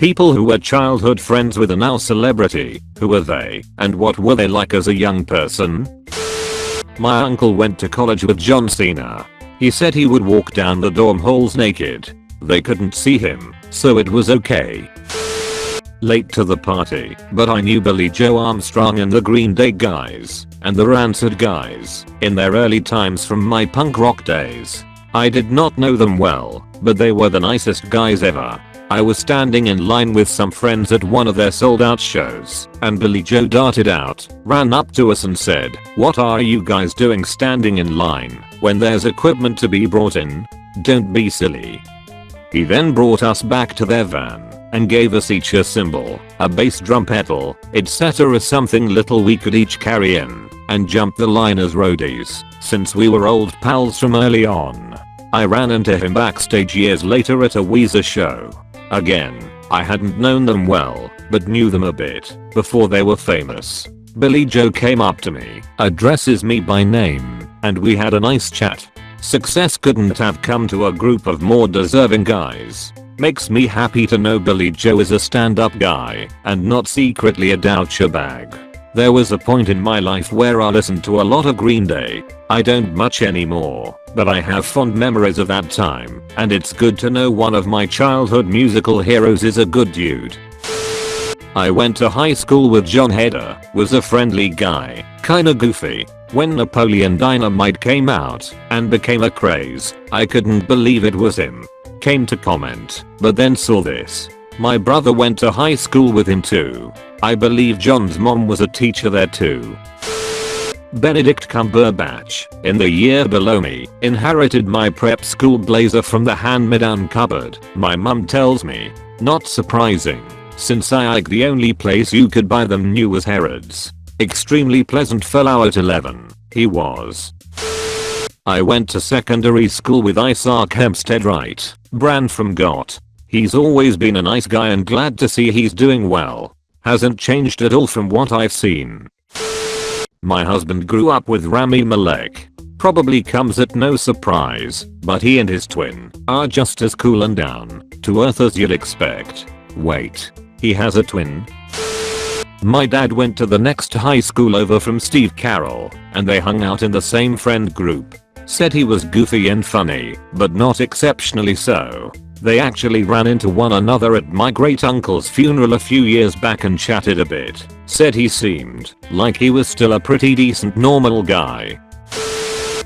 People who were childhood friends with a now celebrity. Who were they, and what were they like as a young person? My uncle went to college with John Cena. He said he would walk down the dorm halls naked. They couldn't see him, so it was okay. Late to the party, but I knew Billie Joe Armstrong and the Green Day guys, and the Rancid guys, in their early times from my punk rock days. I did not know them well, but they were the nicest guys ever. I was standing in line with some friends at one of their sold out shows, and Billie Joe darted out, ran up to us and said, "What are you guys doing standing in line when there's equipment to be brought in? Don't be silly." He then brought us back to their van and gave us each a cymbal, a bass drum pedal, etc. something little we could each carry in, and jump the line as roadies, since we were old pals from early on. I ran into him backstage years later at a Weezer show. Again, I hadn't known them well, but knew them a bit, before they were famous. Billie Joe came up to me, addresses me by name, and we had a nice chat. Success couldn't have come to a group of more deserving guys. Makes me happy to know Billie Joe is a stand-up guy, and not secretly a douchebag. There was a point in my life where I listened to a lot of Green Day. I don't much anymore, but I have fond memories of that time, and it's good to know one of my childhood musical heroes is a good dude. I went to high school with John Heder, was a friendly guy, kinda goofy. When Napoleon Dynamite came out and became a craze, I couldn't believe it was him. Came to comment, but then saw this. My brother went to high school with him too. I believe John's mom was a teacher there too. Benedict Cumberbatch, in the year below me, inherited my prep school blazer from the hand-me-down cupboard, my mum tells me. Not surprising, since the only place you could buy them new was Harrods. Extremely pleasant fellow at 11, he was. I went to secondary school with Isaac Hempstead Wright, Bran from GOT. He's always been a nice guy and glad to see he's doing well. Hasn't changed at all from what I've seen. My husband grew up with Rami Malek. Probably comes at no surprise, but he and his twin are just as cool and down to earth as you'd expect. Wait, he has a twin? My dad went to the next high school over from Steve Carroll, and they hung out in the same friend group. Said he was goofy and funny, but not exceptionally so. They actually ran into one another at my great uncle's funeral a few years back and chatted a bit. Said he seemed like he was still a pretty decent normal guy.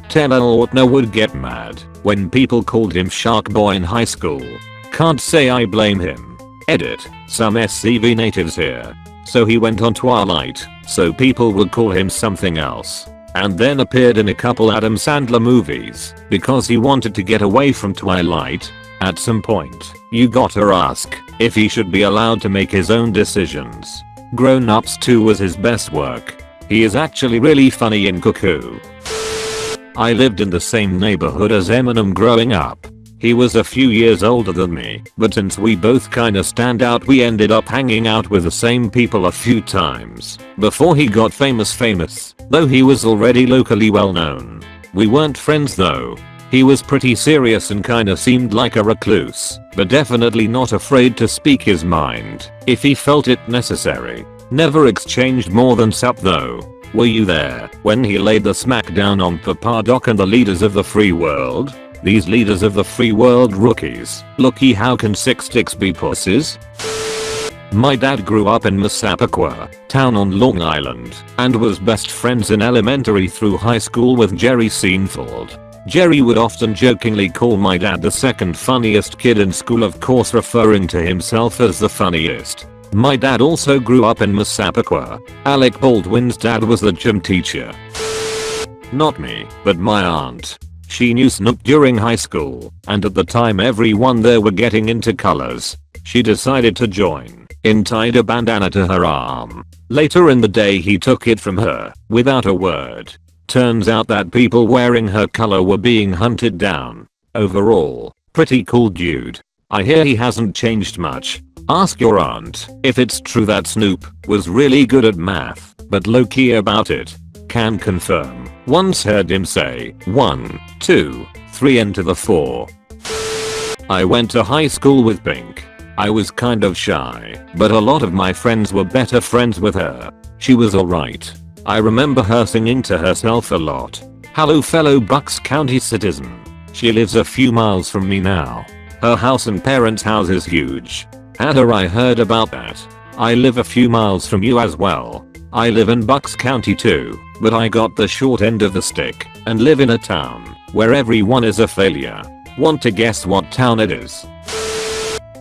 Taylor Lautner would get mad when people called him Shark Boy in high school. Can't say I blame him. Edit, some SCV natives here. So he went on Twilight, so people would call him something else. And then appeared in a couple Adam Sandler movies, because he wanted to get away from Twilight. At some point, you gotta ask if he should be allowed to make his own decisions. Grown Ups 2 was his best work. He is actually really funny in Cuckoo. I lived in the same neighborhood as Eminem growing up. He was a few years older than me, but since we both kinda stand out we ended up hanging out with the same people a few times before he got famous, though he was already locally well known. We weren't friends though. He was pretty serious and kinda seemed like a recluse, but definitely not afraid to speak his mind if he felt it necessary. Never exchanged more than sup though. Were you there when he laid the smackdown on Papa Doc and the leaders of the free world? These leaders of the free world rookies. Looky, how can 6 sticks be pussies? My dad grew up in Massapequa, town on Long Island, and was best friends in elementary through high school with Jerry Seinfeld. Jerry would often jokingly call my dad the second funniest kid in school, of course referring to himself as the funniest. My dad also grew up in Massapequa. Alec Baldwin's dad was the gym teacher. Not me, but my aunt. She knew Snoop during high school, and at the time everyone there were getting into colors. She decided to join and tied a bandana to her arm. Later in the day he took it from her, without a word. Turns out that people wearing her color were being hunted down. Overall, pretty cool dude. I hear he hasn't changed much. Ask your aunt if it's true that Snoop was really good at math, but low-key about it. Can confirm. Once heard him say 1, 2, 3 and to the 4. I went to high school with Pink. I was kind of shy, but a lot of my friends were better friends with her. She was alright. I remember her singing to herself a lot. Hello fellow Bucks County citizen. She lives a few miles from me now. Her house and parents' house is huge. Hatter, I heard about that. I live a few miles from you as well. I live in Bucks County too, but I got the short end of the stick and live in a town where everyone is a failure. Want to guess what town it is?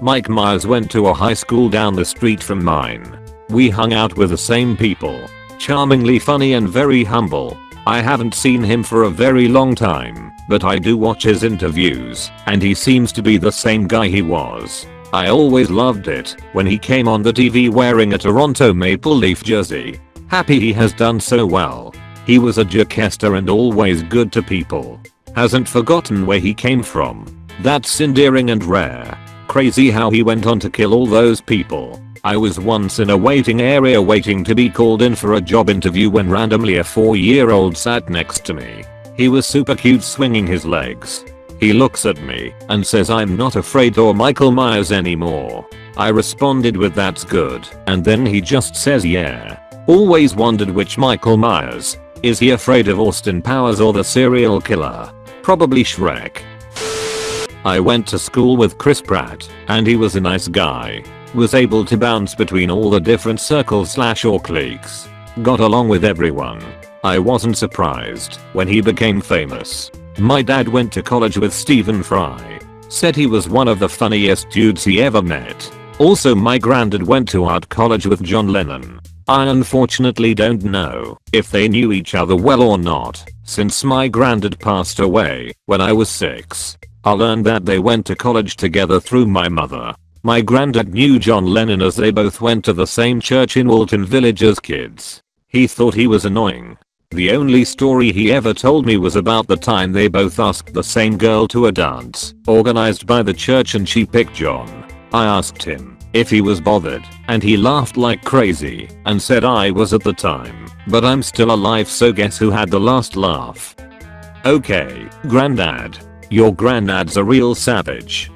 Mike Myers went to a high school down the street from mine. We hung out with the same people. Charmingly funny and very humble. I haven't seen him for a very long time, but I do watch his interviews, and he seems to be the same guy he was. I always loved it when he came on the TV wearing a Toronto Maple Leaf jersey. Happy he has done so well. He was a jokester and always good to people. Hasn't forgotten where he came from. That's endearing and rare. Crazy how he went on to kill all those people. I was once in a waiting area waiting to be called in for a job interview when randomly a 4-year-old sat next to me. He was super cute swinging his legs. He looks at me and says I'm not afraid of Michael Myers anymore. I responded with that's good, and then he just says yeah. Always wondered which Michael Myers. Is he afraid of Austin Powers or the serial killer? Probably Shrek. I went to school with Chris Pratt, and he was a nice guy. Was able to bounce between all the different circles or cliques. Got along with everyone. I wasn't surprised when he became famous. My dad went to college with Stephen Fry. Said he was one of the funniest dudes he ever met. Also my granddad went to art college with John Lennon. I unfortunately don't know if they knew each other well or not, since my granddad passed away when I was 6. I learned that they went to college together through my mother. My granddad knew John Lennon as they both went to the same church in Walton Village as kids. He thought he was annoying. The only story he ever told me was about the time they both asked the same girl to a dance organized by the church and she picked John. I asked him if he was bothered, and he laughed like crazy and said I was at the time, but I'm still alive, so guess who had the last laugh? Okay, granddad. Your granddad's a real savage.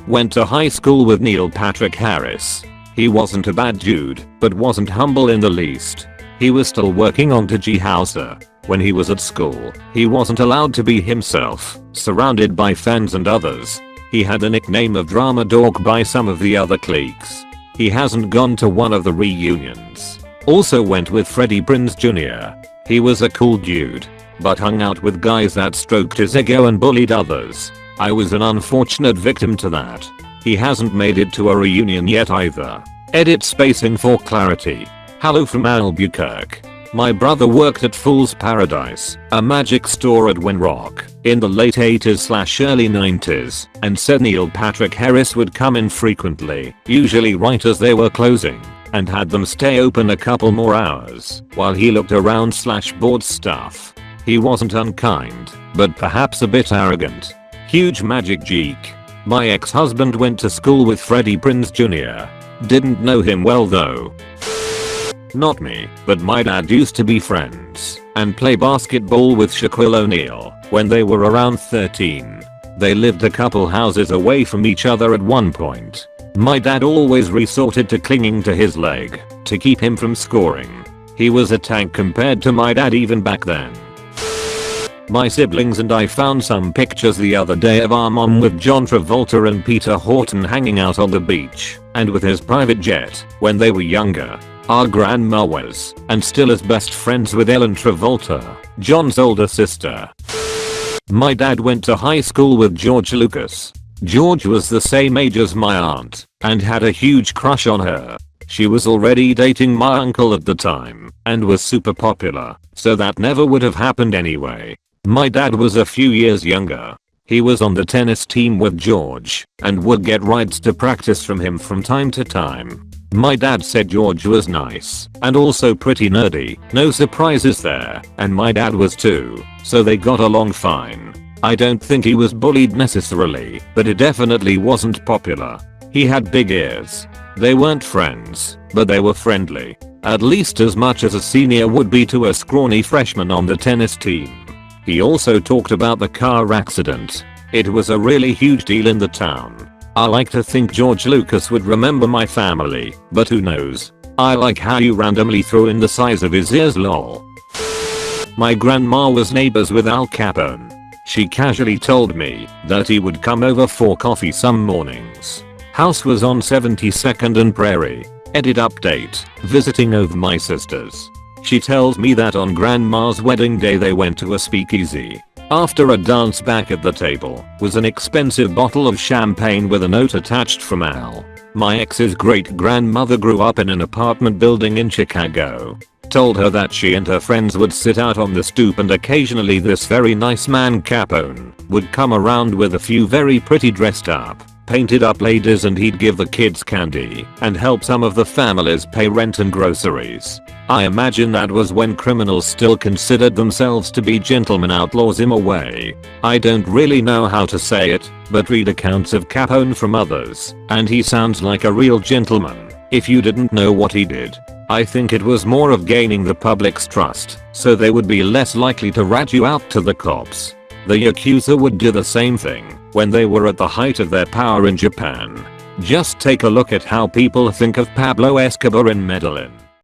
Went to high school with Neil Patrick Harris. He wasn't a bad dude, but wasn't humble in the least. He was still working on T.G. Hauser. When he was at school, he wasn't allowed to be himself, surrounded by fans and others. He had the nickname of Drama Dog by some of the other cliques. He hasn't gone to one of the reunions. Also went with Freddie Prinze Jr. He was a cool dude, but hung out with guys that stroked his ego and bullied others. I was an unfortunate victim to that. He hasn't made it to a reunion yet either. Edit spacing for clarity. Hello from Albuquerque. My brother worked at Fool's Paradise, a magic store at Winrock, in the late 80s/early 90s, and said Neil Patrick Harris would come in frequently, usually right as they were closing, and had them stay open a couple more hours while he looked around/bought stuff. He wasn't unkind, but perhaps a bit arrogant. Huge magic geek. My ex-husband went to school with Freddie Prinze Jr. Didn't know him well though. Not me, but my dad used to be friends and play basketball with Shaquille O'Neal when they were around 13. They lived a couple houses away from each other at one point. My dad always resorted to clinging to his leg to keep him from scoring. He was a tank compared to my dad even back then. My siblings and I found some pictures the other day of our mom with John Travolta and Peter Horton hanging out on the beach and with his private jet when they were younger. Our grandma was, and still is, best friends with Ellen Travolta, John's older sister. My dad went to high school with George Lucas. George was the same age as my aunt and had a huge crush on her. She was already dating my uncle at the time and was super popular, so that never would have happened anyway. My dad was a few years younger. He was on the tennis team with George and would get rides to practice from him from time to time. My dad said George was nice and also pretty nerdy, no surprises there, and my dad was too, so they got along fine. I don't think he was bullied necessarily, but he definitely wasn't popular. He had big ears. They weren't friends, but they were friendly. At least as much as a senior would be to a scrawny freshman on the tennis team. He also talked about the car accident. It was a really huge deal in the town. I like to think George Lucas would remember my family, but who knows. I like how you randomly threw in the size of his ears, lol. My grandma was neighbors with Al Capone. She casually told me that he would come over for coffee some mornings. House was on 72nd and Prairie. Edit update, visiting over my sisters. She tells me that on grandma's wedding day they went to a speakeasy. After a dance back at the table was an expensive bottle of champagne with a note attached from Al. My ex's great grandmother grew up in an apartment building in Chicago. Told her that she and her friends would sit out on the stoop and occasionally this very nice man Capone would come around with a few very pretty dressed up, painted up ladies and he'd give the kids candy and help some of the families pay rent and groceries. I imagine that was when criminals still considered themselves to be gentlemen outlaws in a way. I don't really know how to say it, but read accounts of Capone from others, and he sounds like a real gentleman if you didn't know what he did. I think it was more of gaining the public's trust, so they would be less likely to rat you out to the cops. The Yakuza would do the same thing when they were at the height of their power in Japan. Just take a look at how people think of Pablo Escobar in Medellin.